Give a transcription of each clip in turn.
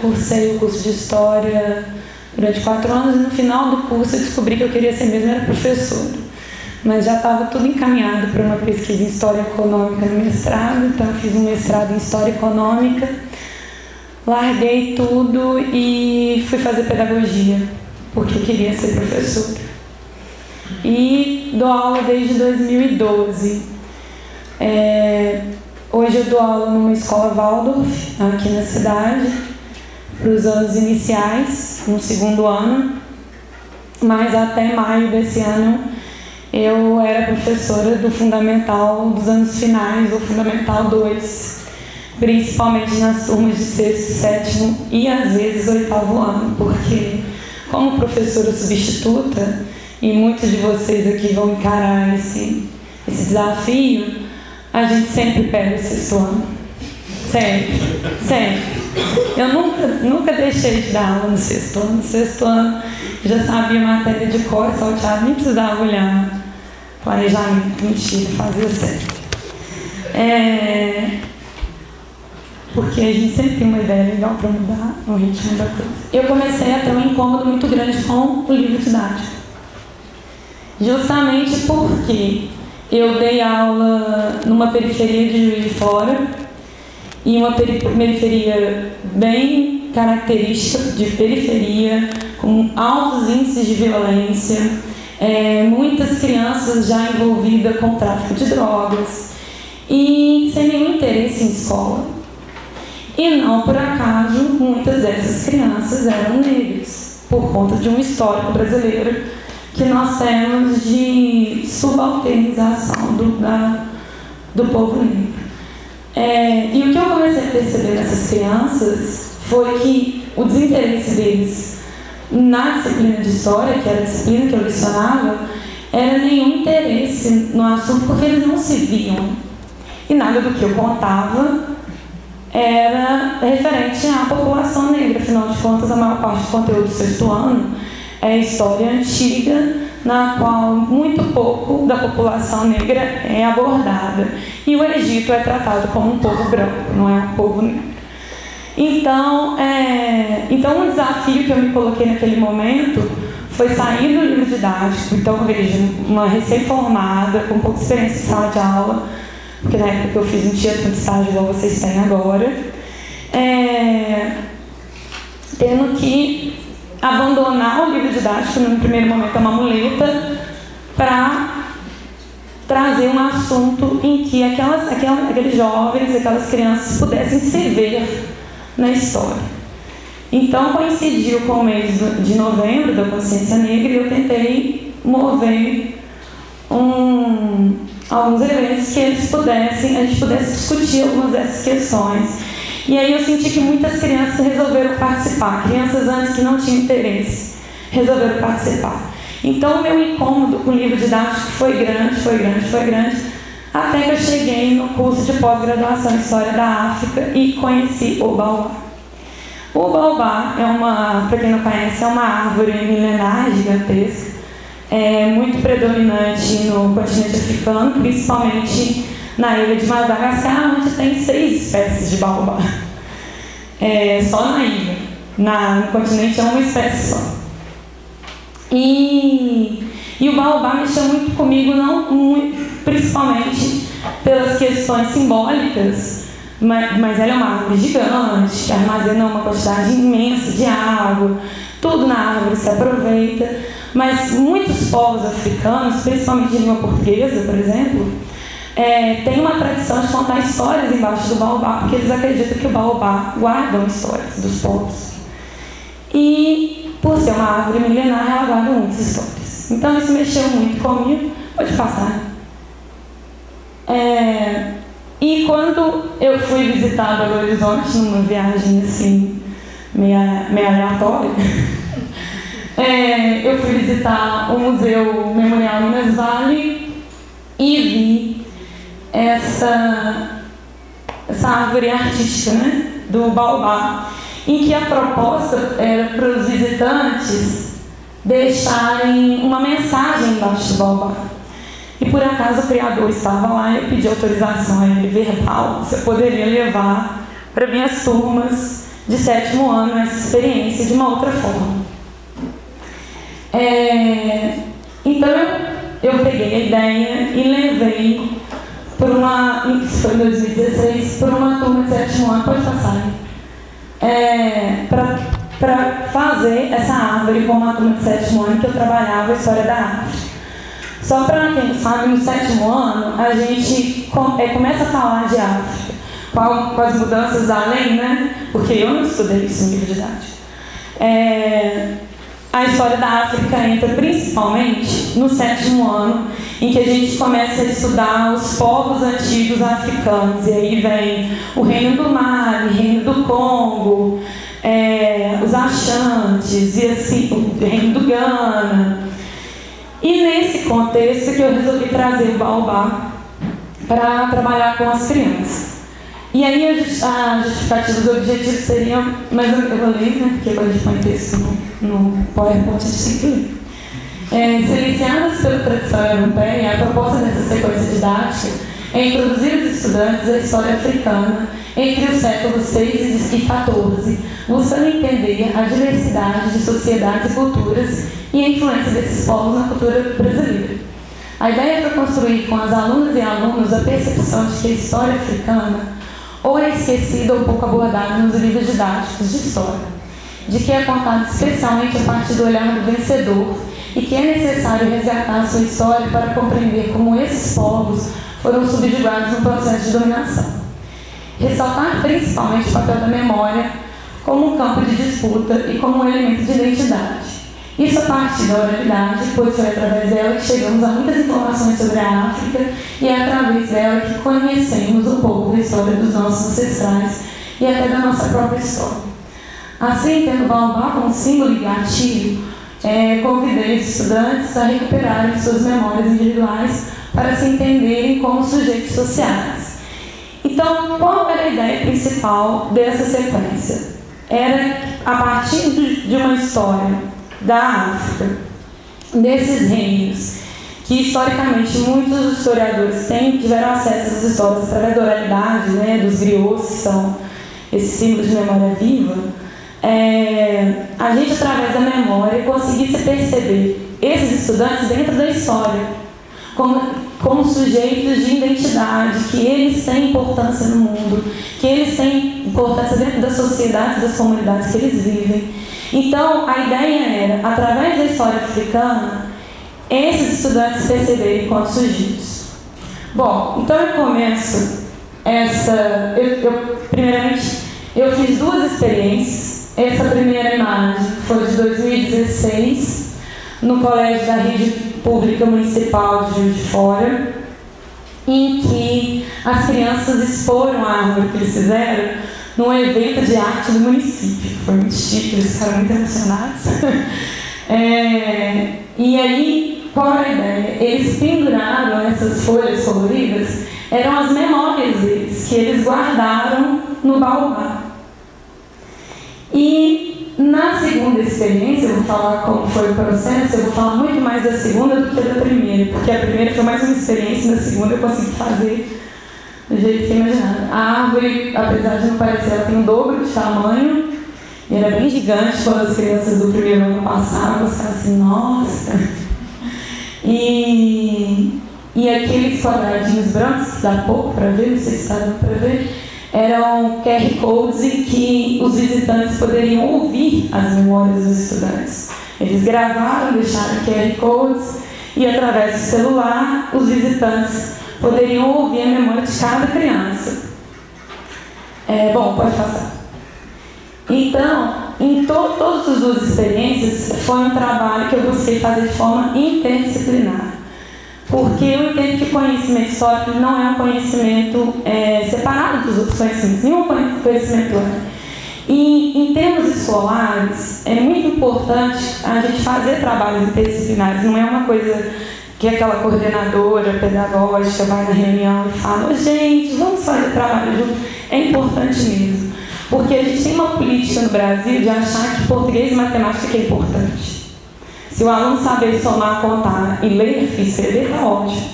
cursei o curso de História durante 4 anos e no final do curso eu descobri que eu queria ser mesmo era professora. Mas já estava tudo encaminhado para uma pesquisa em História Econômica no mestrado, então eu fiz um mestrado em História Econômica, larguei tudo e fui fazer pedagogia, porque eu queria ser professora. E dou aula desde 2012. Hoje eu dou aula numa escola Waldorf, aqui na cidade, para os anos iniciais, no 2º ano, mas até maio desse ano eu era professora do Fundamental dos anos finais, ou Fundamental 2, principalmente nas turmas de 6º, 7º e às vezes 8º ano, porque como professora substituta, e muitos de vocês aqui vão encarar esse desafio, a gente sempre pega o 6º ano. Sempre. Eu nunca deixei de dar aula no 6º ano. No 6º ano eu já sabia matéria de cor, salteado, nem precisava olhar planejamento, mentira, fazia certo. Porque a gente sempre tem uma ideia legal para mudar o ritmo da coisa. Eu comecei a ter um incômodo muito grande com o livro didático. Justamente porque eu dei aula numa periferia de Juiz de Fora, e uma periferia bem característica de periferia, com altos índices de violência, muitas crianças já envolvidas com tráfico de drogas e sem nenhum interesse em escola. E não por acaso, muitas dessas crianças eram negras, por conta de um histórico brasileiro que nós temos de subalternização do povo negro. E o que eu comecei a perceber nessas crianças foi que o desinteresse deles na disciplina de História, que era a disciplina que eu lecionava, era nenhum interesse no assunto, porque eles não se viam. E nada do que eu contava era referente à população negra. Afinal de contas, a maior parte do conteúdo do 6º ano é história antiga, na qual muito pouco da população negra é abordada. E o Egito é tratado como um povo branco, não é um povo negro. Então um desafio que eu me coloquei naquele momento foi sair do livro didático. Então, veja, uma recém-formada, com pouca experiência em sala de aula, porque na época que eu fiz não tinha tanto estágio igual vocês têm agora, tendo que abandonar o livro didático, no primeiro momento é uma muleta, para trazer um assunto em que aqueles jovens, aquelas crianças pudessem se ver na história. Então coincidiu com o mês de novembro da consciência negra e eu tentei mover alguns eventos que a gente pudesse discutir algumas dessas questões. E aí eu senti que muitas crianças resolveram participar, crianças antes que não tinham interesse, resolveram participar. Então o meu incômodo com o livro didático foi grande, até que eu cheguei no curso de pós-graduação em História da África e conheci o baobá. O baobá para quem não conhece, é uma árvore milenar gigantesca, muito predominante no continente africano, principalmente na ilha de Madagascar, onde tem 6 espécies de baobá. Só na ilha. No continente é uma espécie só. E o baobá mexeu muito comigo, principalmente pelas questões simbólicas, mas ela é uma árvore gigante, que armazena uma quantidade imensa de água, tudo na árvore se aproveita, mas muitos povos africanos, principalmente de língua portuguesa, por exemplo, tem uma tradição de contar histórias embaixo do baobá, porque eles acreditam que o baobá guarda histórias dos povos. E, por ser uma árvore milenar, ela guarda muitas histórias. Então, isso mexeu muito comigo. Pode passar. E quando eu fui visitar Belo Horizonte, numa viagem assim, meio aleatória, eu fui visitar o Museu Memorial Minas Vale e vi essa árvore artística, né, do baobá, em que a proposta era para os visitantes deixarem uma mensagem embaixo do baobá. E por acaso o criador estava lá e eu pedi autorização a ele verbal, se eu poderia levar para minhas turmas de 7º ano essa experiência de uma outra forma. Então eu peguei a ideia e levei por uma, isso foi em 2016, por uma turma de 7º ano, pode passar, para fazer essa árvore com uma turma de 7º ano que eu trabalhava a história da árvore. Só para quem não sabe, no 7º ano a gente começa a falar de África, com as mudanças da lei, né? Porque eu não estudei isso no livro didático. A história da África entra principalmente no 7º ano, em que a gente começa a estudar os povos antigos africanos. E aí vem o Reino do Mali, o Reino do Congo, os Achantes, e assim, o Reino do Ghana. E nesse contexto que eu resolvi trazer o Baobá para trabalhar com as crianças. E aí a justificativa dos objetivos seriam, mas eu vou ler, né, porque quando a gente põe texto no PowerPoint a gente tem que ler. Silenciadas pela tradição europeia, a proposta dessa sequência didática é introduzir os estudantes à história africana entre os séculos 6 e 14, buscando entender a diversidade de sociedades e culturas e a influência desses povos na cultura brasileira. A ideia é para construir com as alunas e alunos a percepção de que a história africana ou é esquecida ou pouco abordada nos livros didáticos de história, de que é contada especialmente a partir do olhar do vencedor e que é necessário resgatar a sua história para compreender como esses povos foram subjugados no processo de dominação. Ressaltar principalmente o papel da memória como um campo de disputa e como um elemento de identidade. Isso a partir da oralidade, pois foi através dela que chegamos a muitas informações sobre a África e é através dela que conhecemos um pouco da história dos nossos ancestrais e até da nossa própria história. Assim, tendo o Baobá como símbolo e gatilho, convidei os estudantes a recuperarem suas memórias individuais para se entenderem como sujeitos sociais. Então, qual era a ideia principal dessa sequência? Era, a partir de uma história da África, desses reinos, que historicamente muitos historiadores tiveram acesso a essas histórias através da oralidade, né, dos griots, que são esses símbolos de memória viva, a gente, através da memória, conseguisse perceber esses estudantes dentro da história, como sujeitos de identidade, que eles têm importância no mundo, que eles têm importância dentro das sociedades, das comunidades que eles vivem. Então, a ideia era, através da história africana, esses estudantes perceberem enquanto sujeitos. Bom, então eu começo primeiramente, eu fiz 2 experiências. Essa primeira imagem foi de 2016, no colégio da Rede Pública Municipal de Juiz de Fora, em que as crianças exporam a árvore que eles fizeram num evento de arte do município. Foi muito chique, eles ficaram muito emocionados. E aí, qual era a ideia? Eles penduraram essas folhas coloridas, eram as memórias deles, que eles guardaram no Baobá. E na segunda experiência, eu vou falar como foi o processo, eu vou falar muito mais da segunda do que da primeira, porque a primeira foi mais uma experiência, e na segunda eu consegui fazer do jeito que eu imaginava. A árvore, apesar de não parecer, ela tem um dobro de tamanho, e era bem gigante. Quando as crianças do primeiro ano passavam, elas ficavam assim, nossa! E aqueles quadradinhos brancos, que dá pouco para ver, não sei se está dando para ver, eram QR Codes em que os visitantes poderiam ouvir as memórias dos estudantes. Eles gravaram, deixaram QR Codes, e através do celular, os visitantes poderiam ouvir a memória de cada criança. Bom, pode passar. Então, em todas as 2 experiências, foi um trabalho que eu busquei fazer de forma interdisciplinar. Porque eu entendo que o conhecimento histórico não é um conhecimento separado dos outros conhecimentos, nenhum conhecimento é. E em termos escolares, é muito importante a gente fazer trabalhos interdisciplinares, não é uma coisa que aquela coordenadora pedagógica vai na reunião e fala, gente, vamos fazer trabalho junto. É importante mesmo, porque a gente tem uma política no Brasil de achar que português e matemática que é importante. Se o aluno saber somar, contar e ler e escrever, está ótimo.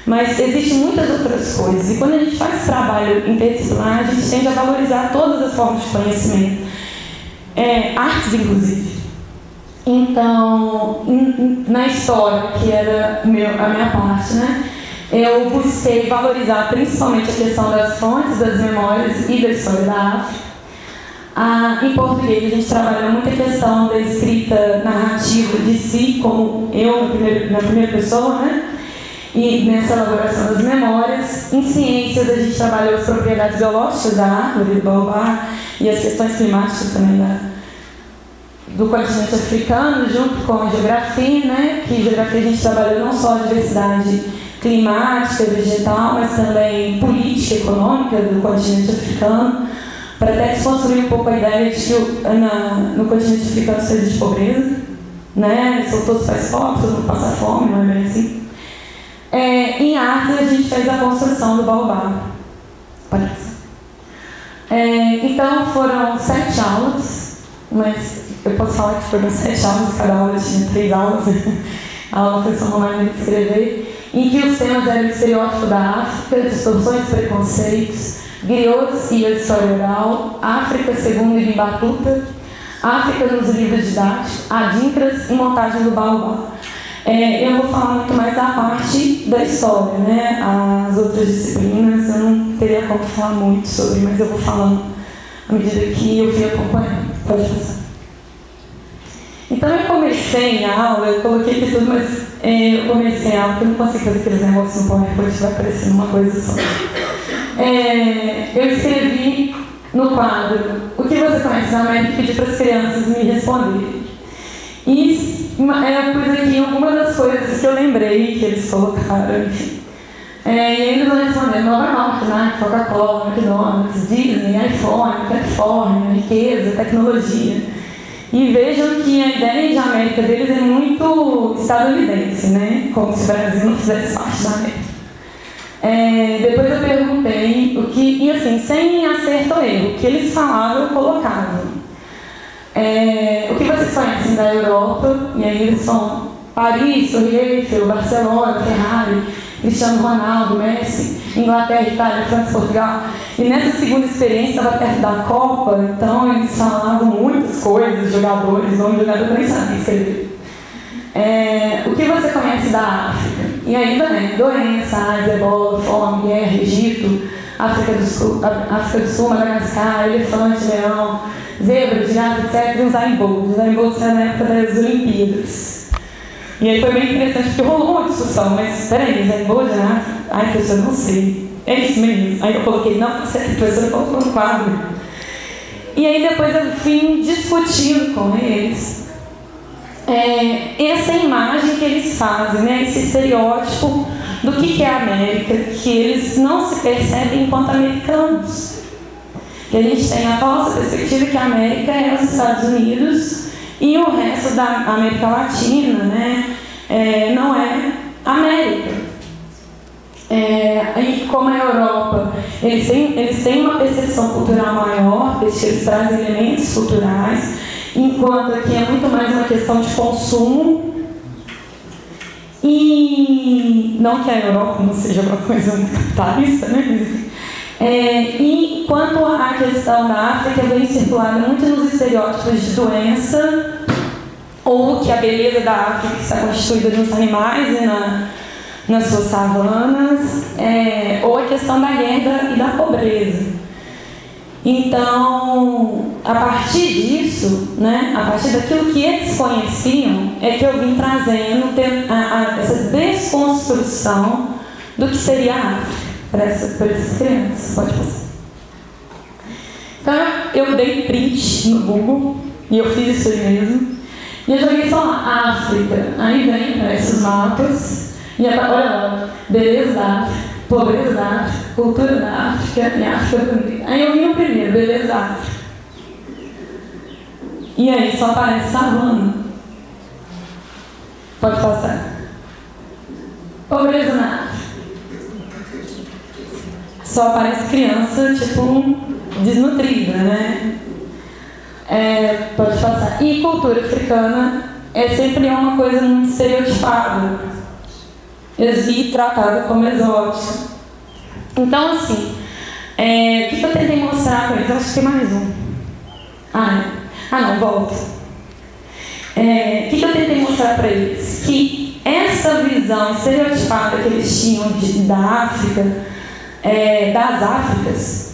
Mas existem muitas outras coisas. E quando a gente faz trabalho interdisciplinar, a gente tende a valorizar todas as formas de conhecimento, artes inclusive. Então, na história, que era a minha parte, né, eu busquei valorizar principalmente a questão das fontes, das memórias e da história da África. Em português, a gente trabalha muito a questão da escrita narrativa de si, como eu na primeira pessoa, né? E nessa elaboração das memórias. Em ciências, a gente trabalhou as propriedades biológicas da árvore, do baobá, e as questões climáticas também do continente africano, junto com a geografia, né? Que geografia a gente trabalhou não só a diversidade climática, vegetal, mas também política e econômica do continente africano, para até desconstruir um pouco a ideia de que no continente africano só existe pobreza, né? São todos pais pobres, todo mundo passa fome, não é bem assim. Em artes, a gente fez a construção do baobá. Então, foram 7 aulas, mas eu posso falar que foram 7 aulas, cada aula tinha 3 aulas. A aula foi só uma maneira de escrever, em que os temas eram o estereótipo da África, distorções e preconceitos, griots e a história oral, África segundo Ibn Battuta, África nos livros didáticos, adinkras e montagem do baobá. Eu vou falar muito mais da parte da história, né? As outras disciplinas eu não teria como falar muito sobre, mas eu vou falando à medida que eu fui acompanhando. Pode passar. Então eu comecei a aula, eu coloquei aqui tudo, mas eu comecei a aula, porque eu não consigo fazer aqueles negócios no PowerPoint, vai parecendo uma coisa só. Eu escrevi no quadro o que você conhece da América e pedi para as crianças me responderem. E pus aqui algumas das coisas que eu lembrei que eles colocaram, enfim. E eles vão responder Nova York, né? Coca-Cola, McDonald's, Disney, iPhone, Califórnia, riqueza, tecnologia. E vejam que a ideia de América deles é muito estadunidense, né? Como se o Brasil não fizesse parte da América. Depois eu perguntei o que, e assim, sem acerto ou erro, o que eles falavam eu colocava. O que vocês conhecem da Europa? E aí eles falam Paris, Torre Eiffel, Barcelona, Ferrari, Cristiano Ronaldo, Messi, Inglaterra, Itália, França, Portugal. E nessa segunda experiência, estava perto da Copa, então eles falavam muitas coisas, jogadores, nome de jogador, eu nem sabia escrever. O que você conhece da África? E aí, né, doença, AIDS, ebola, fome, guerra, Egito, África do Sul, Madagascar, elefante, leão, zebra, girafa, etc. E os Zaimbold. Os Zaimbold eram na época das Olimpíadas. E aí foi bem interessante, porque rolou uma discussão, mas peraí, os Zaimbold, né? Ai, professor, não sei. É isso mesmo. Aí eu coloquei, não, tá certo, a professora colocou no quadro. E aí depois eu vim discutindo com eles essa imagem que eles fazem, né? Esse estereótipo do que é a América, que eles não se percebem enquanto americanos. Que a gente tem a falsa perspectiva que a América é os Estados Unidos e o resto da América Latina, né? Não é América. E como a Europa, eles têm uma percepção cultural maior, eles trazem elementos culturais, enquanto aqui é muito mais uma questão de consumo. E não que a Europa não seja uma coisa muito capitalista, né? E quanto à questão da África, vem circulada muito nos estereótipos de doença, ou que a beleza da África está constituída nos animais e nas suas savanas, ou a questão da guerra e da pobreza. Então, a partir disso, né, a partir daquilo que eles conheciam, é que eu vim trazendo essa desconstrução do que seria a África para essas crianças. Pode passar. Então, eu dei print no Google, e eu fiz isso aí mesmo, e eu joguei só lá, África. Aí vem esses mapas, e olha lá, beleza da África, pobreza da África, cultura da África e África também. Aí eu vi o primeiro, beleza da África. E aí só aparece savana. Pode passar. Pobreza na África. Só aparece criança, tipo, desnutrida, né? Pode passar. E cultura africana é sempre uma coisa muito estereotipada. e tratada como exótica. Então, assim, o que eu tentei mostrar para eles? Acho que tem mais um. Não, volta. O que eu tentei mostrar para eles? Que essa visão estereotipada que eles tinham da África, das Áfricas,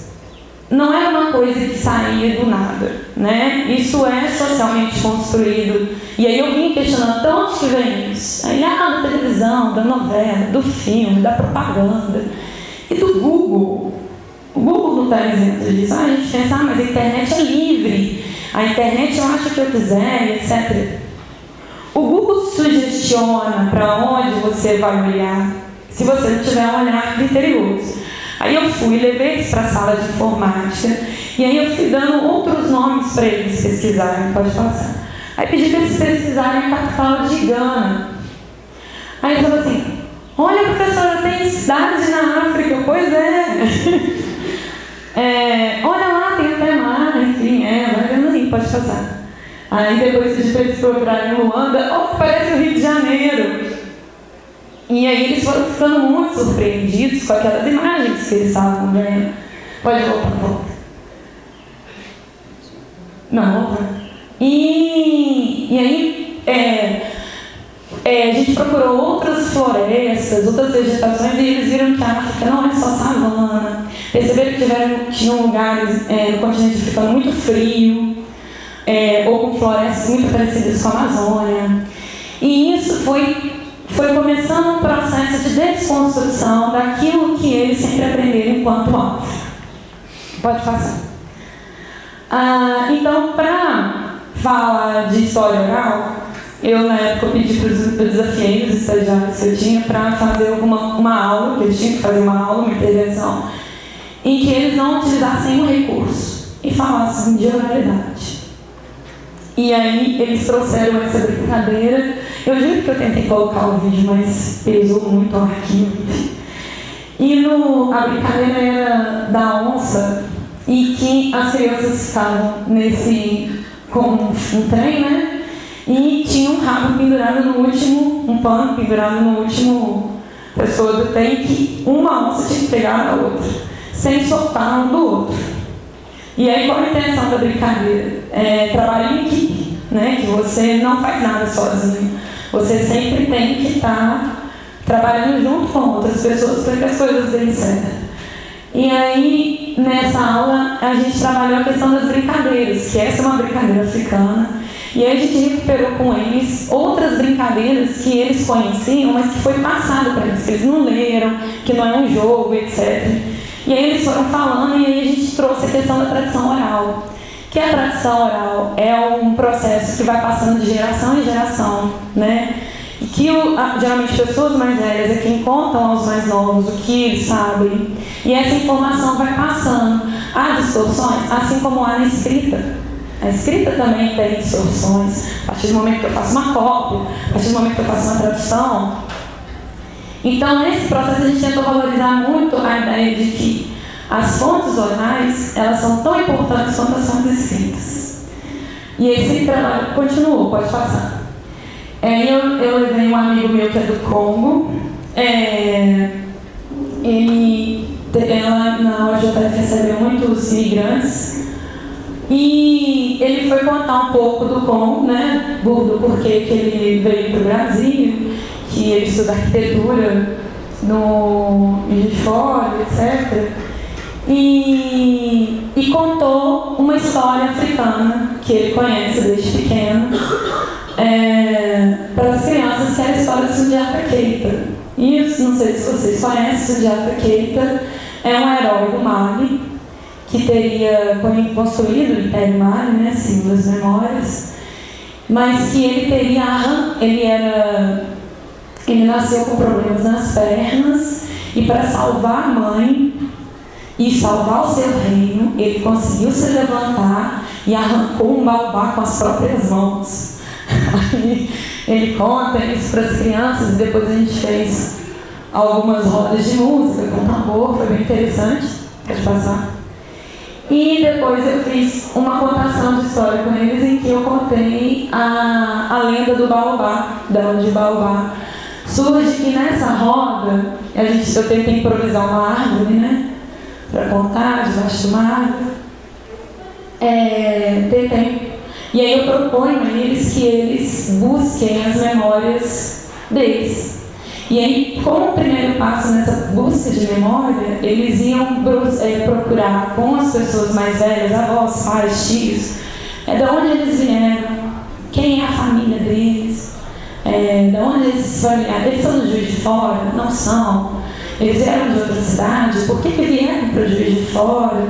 não é uma coisa que saía do nada, né? Isso é socialmente construído. E aí eu vim questionando, de onde que vem isso? Aí, da televisão, da novela, do filme, da propaganda e do Google. O Google não está isento disso. A gente pensa, mas a internet é livre, a internet eu acho que eu quiser, etc. O Google sugestiona para onde você vai olhar, se você não tiver um olhar criterioso. Aí eu fui, levei eles para a sala de informática, e aí eu fui dando outros nomes para eles pesquisarem, pode passar. Aí pedi para eles pesquisarem a capital de Gana. Aí ele falou assim, olha, professora, tem cidade na África. Pois olha lá, tem até mar, enfim, vai vendo aí, pode passar. Aí depois pedi para eles procurarem Luanda, parece o Rio de Janeiro. E aí eles foram ficando muito surpreendidos com aquelas imagens que eles estavam vendo. Pode voltar. Não, volta. E aí a gente procurou outras florestas, outras vegetações, e eles viram que a África não é só savana. Perceberam que tinham lugares no continente africano muito frio, ou com florestas muito parecidas com a Amazônia. E isso foi começando um processo de desconstrução daquilo que eles sempre aprenderam enquanto África. Pode passar. Então, para falar de história oral, eu na época eu desafiei os estagiários que eu tinha para fazer uma aula, que eles tinham que fazer uma aula, uma intervenção, em que eles não utilizassem um recurso e falassem de oralidade. E aí eles trouxeram essa brincadeira. Eu juro que eu tentei colocar o vídeo, mas pesou muito o arquivo. E a brincadeira era da onça, e que as crianças ficavam com um trem, né? E tinha um rabo pendurado no último, um pano pendurado no último pessoa do trem, que uma onça tinha que pegar a outra, sem soltar um do outro. E aí qual a intenção da brincadeira? Trabalho em equipe, né? Que você não faz nada sozinho. Você sempre tem que estar trabalhando junto com outras pessoas para que as coisas deem certo. E aí, nessa aula, a gente trabalhou a questão das brincadeiras, que essa é uma brincadeira africana. E aí a gente recuperou com eles outras brincadeiras que eles conheciam, mas que foi passado para eles, que eles não leram, que não é um jogo, etc. E aí eles foram falando, e aí a gente trouxe a questão da tradição oral. Que a tradição oral é um processo que vai passando de geração em geração, né? E que geralmente pessoas mais velhas é quem contam aos mais novos o que eles sabem. E essa informação vai passando. Há distorções, assim como há na escrita. A escrita também tem distorções. A partir do momento que eu faço uma cópia, a partir do momento que eu faço uma tradução. Então, nesse processo, a gente tentou valorizar muito a ideia de que as fontes orais, elas são tão importantes quanto as fontes escritas. E esse trabalho continuou, pode passar. Eu levei um amigo meu que é do Congo. Ela na UFJF recebeu muitos imigrantes. E ele foi contar um pouco do Congo, né? Do porquê que ele veio para o Brasil, que ele estuda arquitetura no Juiz de Fora, etc. E contou uma história africana que ele conhece desde pequeno para as crianças, que era a história de Sundiata Keita. Isso, não sei se vocês conhecem, Sundiata Keita é um herói do Mali que teria construído o Império Mali, né, segundo as memórias, mas que ele nasceu com problemas nas pernas, e para salvar a mãe e salvar o seu reino, ele conseguiu se levantar e arrancou um baobá com as próprias mãos. Aí ele conta isso para as crianças, e depois a gente fez algumas rodas de música com tambor, foi bem interessante. Pode passar. E depois eu fiz uma contação de história com eles, em que eu contei a lenda do baobá, da onda de baobá, surge que nessa roda, eu tentei improvisar uma árvore, né? Para contar, debaixo de uma árvore. E aí eu proponho a eles que eles busquem as memórias deles. E aí, como o primeiro passo nessa busca de memória, eles iam procurar com as pessoas mais velhas, avós, pais, tios, de onde eles vieram, quem é a família deles, de onde esses familiares, eles são do Juiz de Fora? Não são. Eles vieram de outra cidade? Por que vieram para o Juiz de Fora?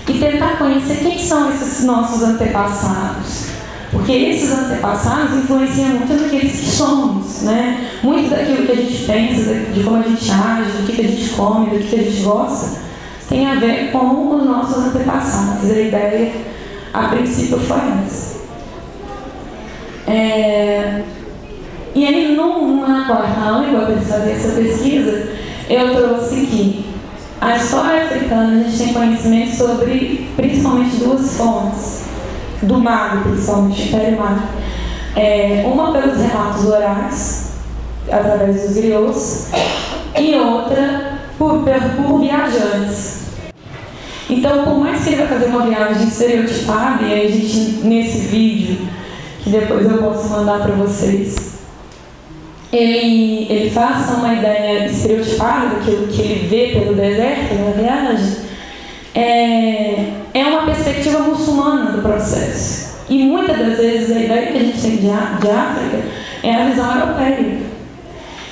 E tentar conhecer quem são esses nossos antepassados. Porque esses antepassados influenciam muito naqueles que somos, né? Muito daquilo que a gente pensa, de como a gente age, do que a gente come, do que a gente gosta, tem a ver com os nossos antepassados. A ideia, a princípio, foi essa. E aí, numa quarta aula, enquanto eles faziam essa pesquisa, eu trouxe que a história africana, a gente tem conhecimento sobre, principalmente, duas fontes. Do mago, principalmente, Império Mago. Uma pelos relatos orais, através dos griots, e outra por viajantes. Então, por mais que ele vai fazer uma viagem estereotipada, e aí a gente, nesse vídeo, que depois eu posso mandar para vocês, ele faça uma ideia estereotipada daquilo que ele vê pelo deserto na viagem, é uma perspectiva muçulmana do processo. E muitas das vezes a ideia que a gente tem de África é a visão europeia.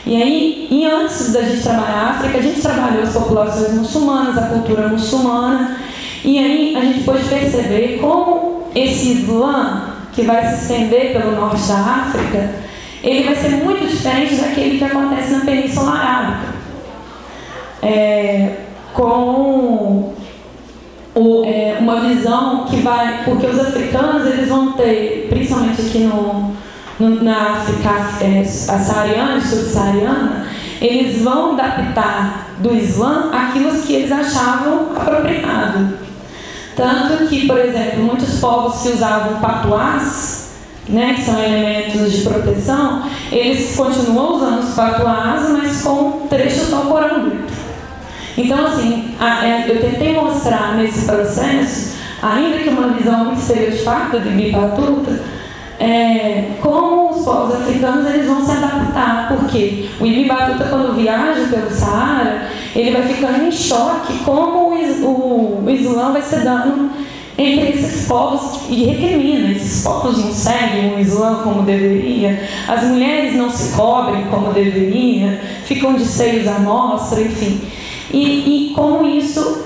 E aí, antes da gente trabalhar a África, a gente trabalhou as populações muçulmanas, a cultura muçulmana, e aí a gente pôde perceber como esse Islã, que vai se estender pelo norte da África, ele vai ser muito diferente daquele que acontece na Península Arábica. Com uma visão que vai... Porque os africanos, eles vão ter, principalmente aqui na África saariana e subsaariana, eles vão adaptar do Islã aquilo que eles achavam apropriado. Tanto que, por exemplo, muitos povos que usavam patuás, né, que são elementos de proteção, eles continuam usando os patuás, mas com trechos do Alcorão. Então, assim, eu tentei mostrar nesse processo, ainda que uma visão muito estereotipada do Ibn Battuta, como os povos africanos eles vão se adaptar, porque o Ibn Battuta, quando viaja pelo Saara, ele vai ficando em choque como o Islã vai se dando entre esses povos e recrimina. Esses povos não seguem o Islã como deveria, as mulheres não se cobrem como deveria, ficam de seios à mostra, enfim. E como isso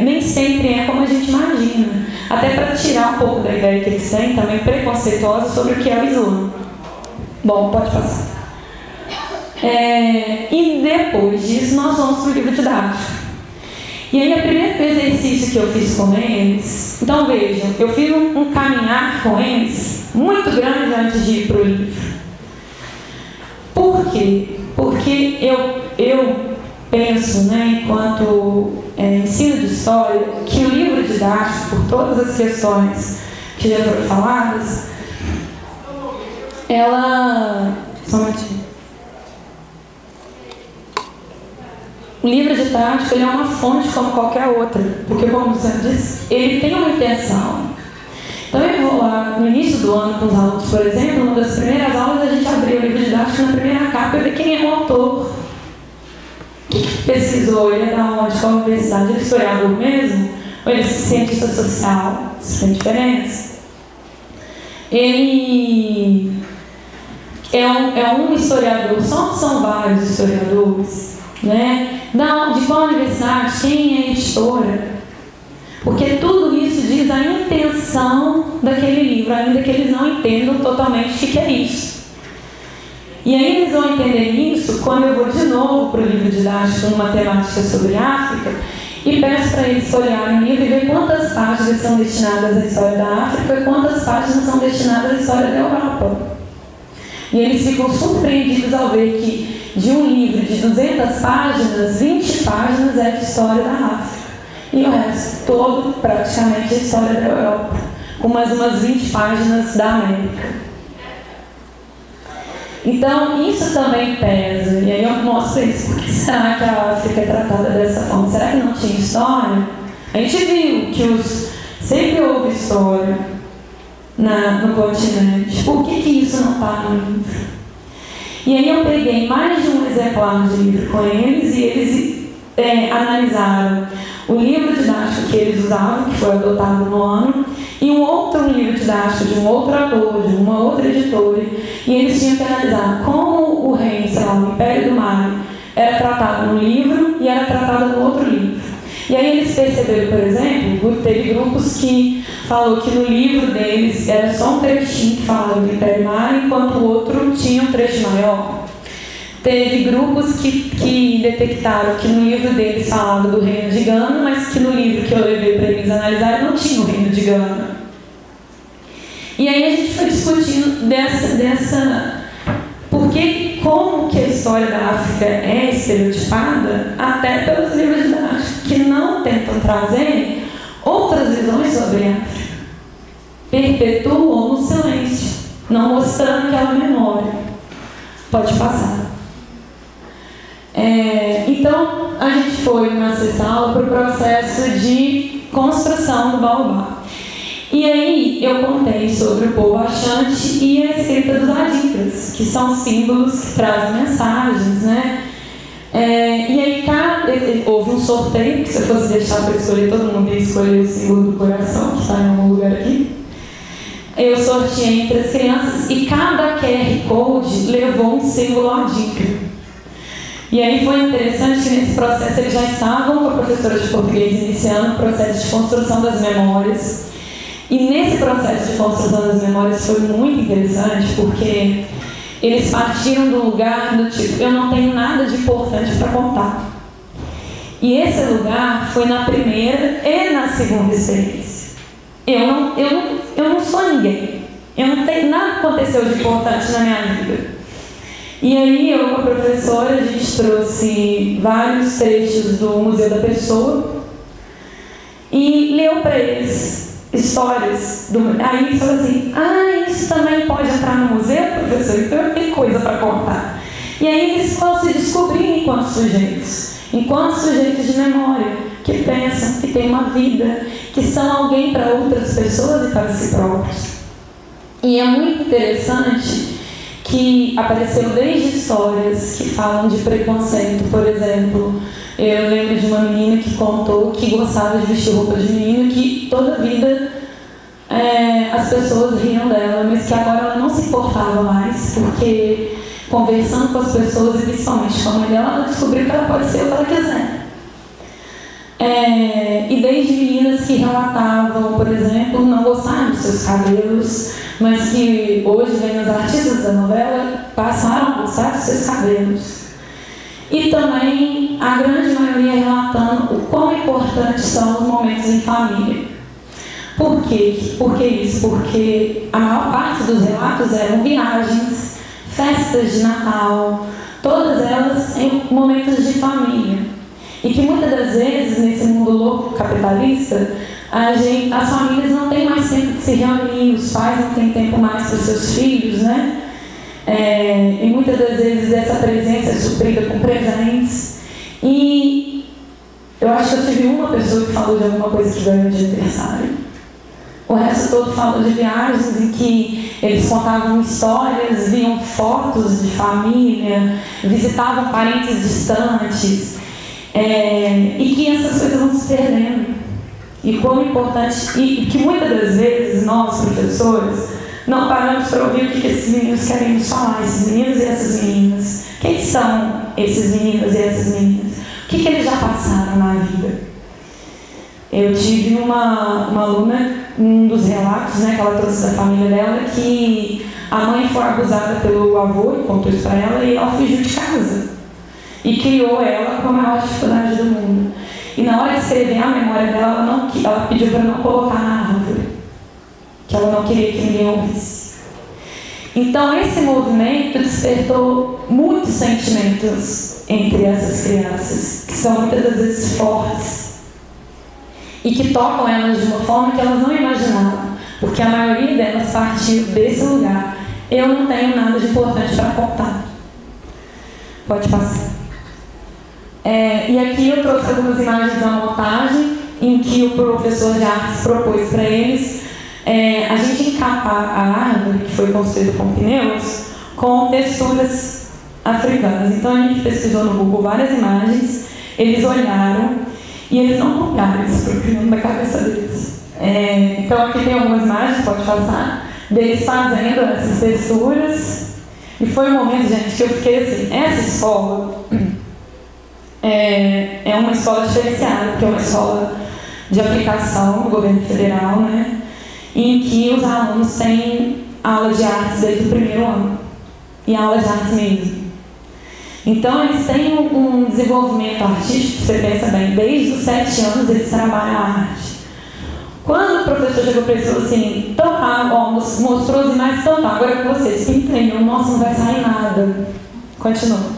nem sempre é como a gente imagina. Até para tirar um pouco da ideia que eles têm, também preconceituosa, sobre o que é o Islã. Bom, pode passar. E depois disso, nós vamos para o livro didático. E aí, o primeiro exercício que eu fiz com eles... Então, vejam, eu fiz um caminhar com eles muito grande antes de ir para o livro. Por quê? Porque eu penso, né, enquanto ensino de história, que o livro didático, por todas as questões que já foram faladas, o livro didático ele é uma fonte como qualquer outra, porque, como você disse, ele tem uma intenção. Então, eu vou lá no início do ano com os alunos, por exemplo, uma das primeiras aulas a gente abriu o livro didático na primeira capa e ver quem é o autor. Pesquisou, ele é da onde, qual universidade, ele é historiador mesmo, ou ele é cientista social, isso tem diferença. Ele é um historiador, são vários historiadores, né? De qual universidade, quem é a editora, porque tudo isso diz a intenção daquele livro, ainda que eles não entendam totalmente o que é isso. E aí eles vão entender isso quando eu vou de novo para o livro didático numa temática sobre África e peço para eles olharem o livro e ver quantas páginas são destinadas à história da África e quantas páginas são destinadas à história da Europa. E eles ficam surpreendidos ao ver que de um livro de 200 páginas, 20 páginas é de história da África. E o resto todo praticamente é história da Europa, com mais umas 20 páginas da América. Então, isso também pesa. E aí eu mostro isso. Por que será que a África é tratada dessa forma? Será que não tinha história? A gente viu que sempre houve história no continente. Por que isso não está no livro? E aí eu peguei mais de um exemplar de livro com eles e eles analisaram o livro didático que eles usavam, que foi adotado no ano, e um outro livro didático de um outro autor, de uma outra editora, e eles tinham que analisar como o reino, sei lá, o Império do Mali, era tratado no livro e era tratado no outro livro. E aí eles perceberam, por exemplo, teve grupos que falou que no livro deles era só um trechinho que falava do Império Mali, enquanto o outro tinha um trecho maior. Teve grupos que detectaram que no livro deles falava do reino de Gana, mas que no livro que eu levei para eles analisarem não tinha o reino de Gana. E aí a gente foi discutindo como que a história da África é estereotipada, até pelos livros didáticos, que não tentam trazer outras visões sobre a África. Perpetuam no silêncio, não mostrando aquela memória. Pode passar. Então, a gente foi na sexta aula para o processo de construção do baobá. E aí eu contei sobre o povo Axante e a escrita dos adicas, que são símbolos que trazem mensagens, né? E aí houve um sorteio, que se eu fosse deixar para escolher, todo mundo ia escolher o símbolo do coração, que está em algum lugar aqui. Eu sorteei entre as crianças e cada QR Code levou um símbolo adica. E aí foi interessante que nesse processo eles já estavam com a professora de português iniciando o processo de construção das memórias. E nesse processo de construção das memórias foi muito interessante, porque eles partiram do lugar do tipo, eu não tenho nada de importante para contar. E esse lugar foi na primeira e na segunda experiência. Eu não sou ninguém. Eu não tenho nada que aconteceu de importante na minha vida. E aí eu com a professora, a gente trouxe vários trechos do Museu da Pessoa e leu para eles histórias. Aí eles falaram assim, isso também pode entrar no museu, professor? Então eu tenho coisa para contar. E aí eles foram se descobrindo enquanto sujeitos de memória, que pensam, que têm uma vida, que são alguém para outras pessoas e para si próprios. E é muito interessante que apareceu desde histórias que falam de preconceito. Por exemplo, eu lembro de uma menina que contou que gostava de vestir roupa de menino, que toda a vida as pessoas riam dela, mas que agora ela não se importava mais, porque conversando com as pessoas, e principalmente com a mãe dela, ela descobriu que ela pode ser o que ela quiser. E desde meninas que relatavam, por exemplo, não gostar dos seus cabelos, mas que hoje vem as artistas da novela, passaram a gostar dos seus cabelos. E também a grande maioria relatando o quão importantes são os momentos em família. Por quê? Por que isso? Porque a maior parte dos relatos eram viagens, festas de Natal, todas elas em momentos de família. E que muitas das vezes, nesse mundo louco capitalista, as famílias não têm mais tempo de se reunir, os pais não têm tempo mais para os seus filhos, né? E muitas das vezes essa presença é suprida com presentes. E eu acho que eu tive uma pessoa que falou de alguma coisa que ganhou de aniversário. O resto todo falou de viagens em que eles contavam histórias, viam fotos de família, visitavam parentes distantes. E que essas coisas vão se perdendo. E quão importante, e que muitas das vezes nós, professores, não paramos para ouvir o que esses meninos querem nos falar, esses meninos e essas meninas. Quem são esses meninos e essas meninas? O que eles já passaram na vida? Eu tive uma aluna, um dos relatos, né, que ela trouxe da família dela, que a mãe foi abusada pelo avô e contou isso para ela, e ela fugiu de casa. E criou ela com a maior dificuldade do mundo. E na hora de escrever a memória dela, ela pediu para não colocar na árvore, que ela não queria que ninguém ouvisse. Então esse movimento despertou muitos sentimentos entre essas crianças, que são muitas das vezes fortes, e que tocam elas de uma forma que elas não imaginavam, porque a maioria delas partiu desse lugar eu não tenho nada de importante para contar. Pode passar. E aqui eu trouxe algumas imagens da montagem em que o professor de artes propôs para eles a gente encapar a árvore que foi construída com pneus com texturas africanas. Então a gente pesquisou no Google várias imagens, eles olharam e eles não copiaram isso para o criando da cabeça deles. Então aqui tem algumas imagens, pode passar, deles fazendo essas texturas. E foi um momento, gente, que eu fiquei assim, essa escola é uma escola diferenciada, porque é uma escola de aplicação do governo federal, né, em que os alunos têm aula de artes desde o primeiro ano, e aula de artes mesmo. Então eles têm um desenvolvimento artístico, você pensa bem, desde os 7 anos eles trabalham a arte. Quando o professor chegou para eles e falou assim, então tá, mostrou as imagens, então tá, agora com vocês, pintem, nossa, não vai sair nada. Continua.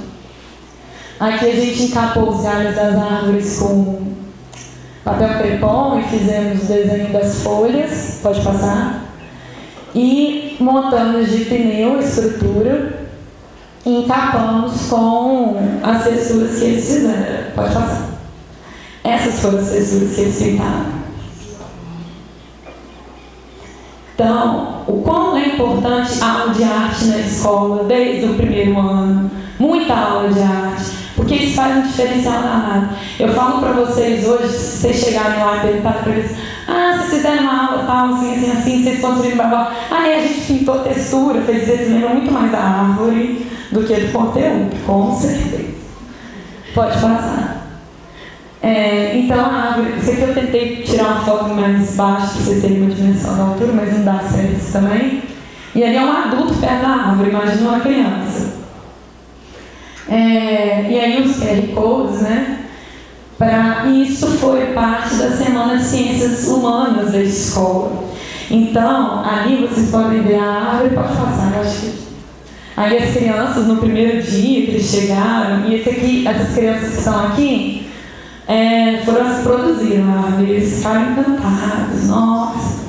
Aqui a gente encapou os galhos das árvores com papel crepom e fizemos o desenho das folhas, pode passar. E montamos de pneu a estrutura e encapamos com as texturas que eles fizeram. Pode passar. Essas foram as texturas que eles pintaram. Então, o quão é importante a aula de arte na escola, desde o primeiro ano, muita aula de arte, porque isso faz um diferencial danado. Eu falo para vocês hoje, se vocês chegarem lá e perguntarem para eles, vocês fizeram uma aula tal, assim, vocês construíram babá. A gente pintou textura, fez eles lembram muito mais da árvore do que do conteúdo, com certeza. Pode passar. Então a árvore, isso aqui eu tentei tirar uma foto mais baixa para vocês terem uma dimensão da altura, mas não dá certo isso também. E ali é um adulto perto da árvore, imagina uma criança. E aí os QR Codes, né? Isso foi parte da Semana de Ciências Humanas da escola. Então, ali vocês podem ver a árvore, pode passar, eu acho que. Aí as crianças, no primeiro dia que eles chegaram, e essas crianças que estão aqui, foram as que produziram a árvore, eles ficaram encantados, nossa.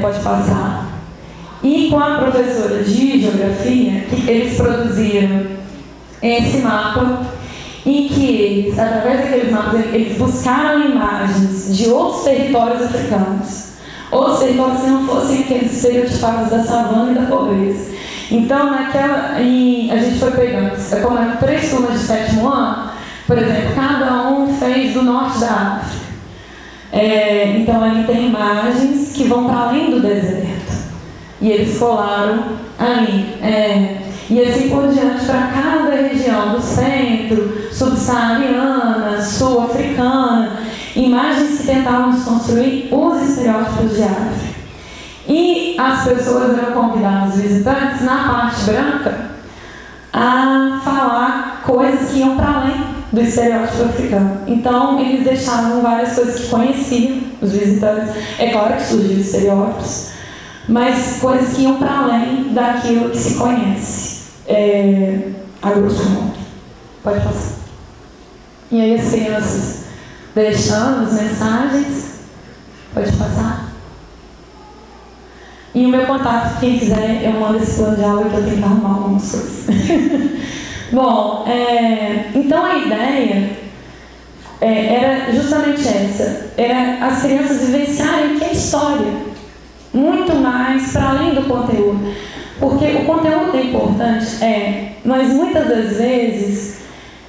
Pode passar. E com a professora de geografia, que eles produziram esse mapa, em que eles, através daqueles mapas, eles buscaram imagens de outros territórios africanos, outros territórios que não fossem aqueles estereotipados da savana e da pobreza. Então, a gente foi pegando, como eram 3 turmas de 7º ano, por exemplo, cada um fez do norte da África. Então, ali tem imagens que vão para além do deserto. E eles colaram ali. E assim por diante, para cada região do centro, subsaariana, sul-africana, imagens que tentavam desconstruir os estereótipos de África. E as pessoas eram convidadas, os visitantes, na parte branca, a falar coisas que iam para além do estereótipo africano. Então, eles deixavam várias coisas que conheciam, os visitantes. É claro que surgiam estereótipos, mas coisas que iam para além daquilo que se conhece. A grosso modo. Pode passar. E aí as crianças deixando as mensagens. Pode passar. E o meu contato, quem quiser, eu mando esse plano de aula que eu tenho que arrumar algumas coisas. Bom, então a ideia era justamente essa. Era as crianças vivenciarem o que é história. Muito mais para além do conteúdo. Porque o conteúdo é importante, mas muitas das vezes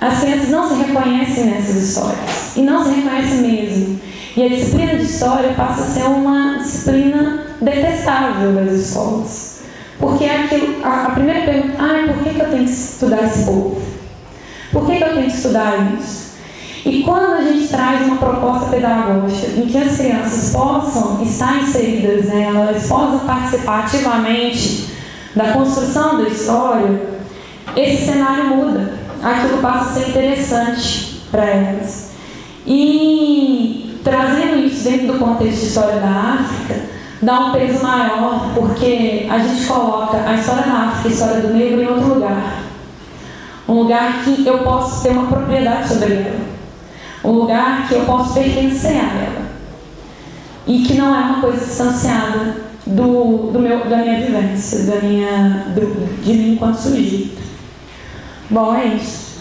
as crianças não se reconhecem nessas histórias. E não se reconhecem mesmo. E a disciplina de história passa a ser uma disciplina detestável das escolas. Porque é aquilo, a primeira pergunta, por que eu tenho que estudar esse povo? Por que eu tenho que estudar isso? E quando a gente traz uma proposta pedagógica em que as crianças possam estar inseridas nela, elas possam participar ativamente da construção da história, esse cenário muda. Aquilo passa a ser interessante para elas. E trazendo isso dentro do contexto de história da África, dá um peso maior, porque a gente coloca a história da África e a história do negro em outro lugar. Um lugar que eu posso ter uma propriedade sobre ela. Um lugar que eu posso pertencer a ela. E que não é uma coisa distanciada da minha vivência, de mim enquanto sujeito. Bom, é isso.